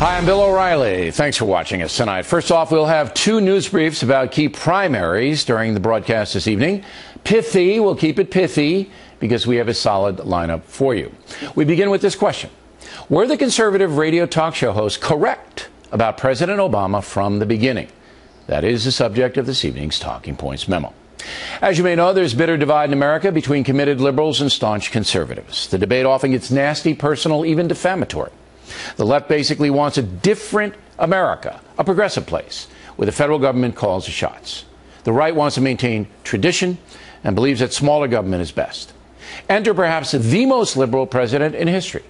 Hi, I'm Bill O'Reilly. Thanks for watching us tonight. First off, we'll have two news briefs about key primaries during the broadcast this evening. Pithy, we'll keep it pithy because we have a solid lineup for you. We begin with this question. Were the conservative radio talk show hosts correct about President Obama from the beginning? That is the subject of this evening's Talking Points memo. As you may know, there's bitter divide in America between committed liberals and staunch conservatives. The debate often gets nasty, personal, even defamatory. The left basically wants a different America, a progressive place, where the federal government calls the shots. The right wants to maintain tradition and believes that smaller government is best. Enter perhaps the most liberal president in history,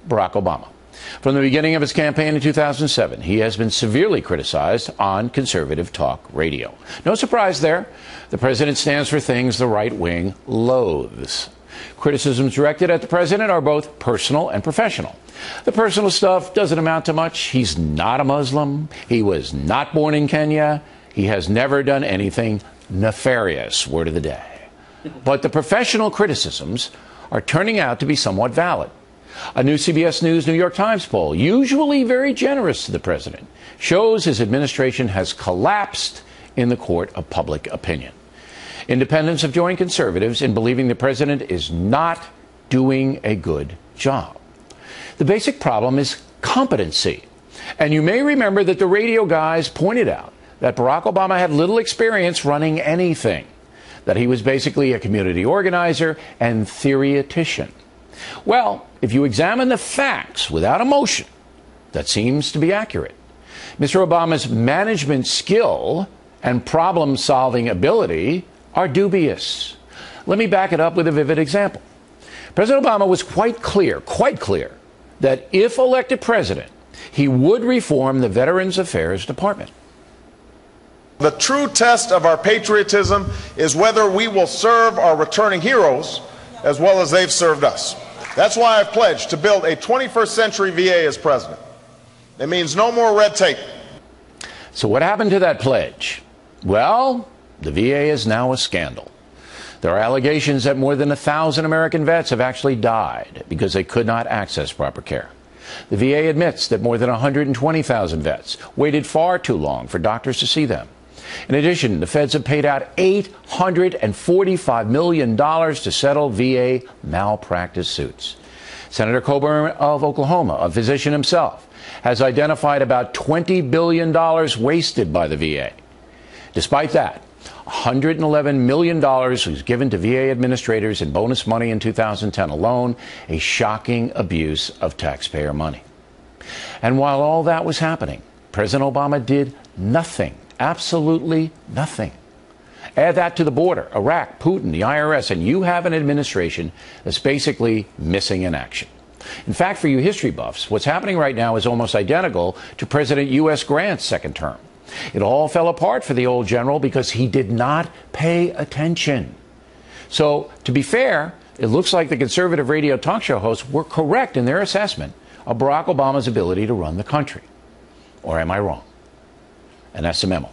Barack Obama. From the beginning of his campaign in 2007, he has been severely criticized on conservative talk radio. No surprise there. The president stands for things the right wing loathes. Criticisms directed at the president are both personal and professional. The personal stuff doesn't amount to much. He's not a Muslim. He was not born in Kenya. He has never done anything nefarious, word of the day. But the professional criticisms are turning out to be somewhat valid. A new CBS News New York Times poll, usually very generous to the president, shows his administration has collapsed in the court of public opinion. Independents have joined conservatives in believing the president is not doing a good job. The basic problem is competency. And you may remember that the radio guys pointed out that Barack Obama had little experience running anything, that he was basically a community organizer and theoretician. Well, if you examine the facts without emotion, that seems to be accurate. Mr. Obama's management skill and problem-solving ability are dubious. Let me back it up with a vivid example. President Obama was quite clear, that if elected president, he would reform the Veterans Affairs Department. The true test of our patriotism is whether we will serve our returning heroes as well as they've served us. That's why I've pledged to build a 21st century VA as president. It means no more red tape. So what happened to that pledge? Well, the VA is now a scandal. There are allegations that more than 1,000 American vets have actually died because they could not access proper care. The VA admits that more than 120,000 vets waited far too long for doctors to see them. In addition, the feds have paid out $845 million to settle VA malpractice suits. Senator Coburn of Oklahoma, a physician himself, has identified about $20 billion wasted by the VA. Despite that, $111 million was given to VA administrators in bonus money in 2010 alone, a shocking abuse of taxpayer money. And while all that was happening, President Obama did nothing, absolutely nothing. Add that to the border, Iraq, Putin, the IRS, and you have an administration that's basically missing in action. In fact, for you history buffs, what's happening right now is almost identical to President U.S. Grant's second term. It all fell apart for the old general because he did not pay attention. So, to be fair, it looks like the conservative radio talk show hosts were correct in their assessment of Barack Obama's ability to run the country. Or am I wrong? And that's the memo.